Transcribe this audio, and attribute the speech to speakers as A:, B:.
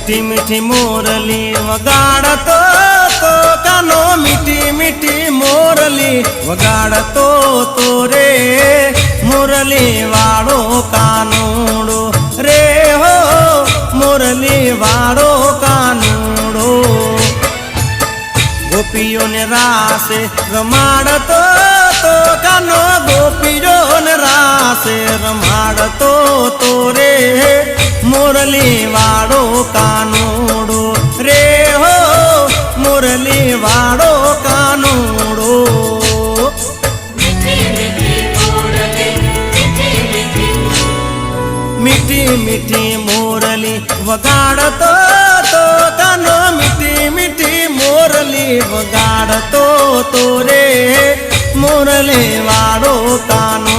A: मीठी मीठी मोरली वगाड़तो तो कानो मीठी मीठी मोरली वगाड़तो तो रे मुरली वाड़ो कानूड़ो रे हो मुरली वाड़ो कानूड़ो गोपियों ने रासे रमाड़तो तो कानो गोपियों ने रासे रमाड़तो तो रे मुरली वाड़ो कानूड़ो रे हो मुरली वाड़ो कानूड़ो मीठी मीठी मोरली वगाड़तो तो कानो मीठी मीठी मोरली वगाड़तो तो रे मुरली वाड़ो कानो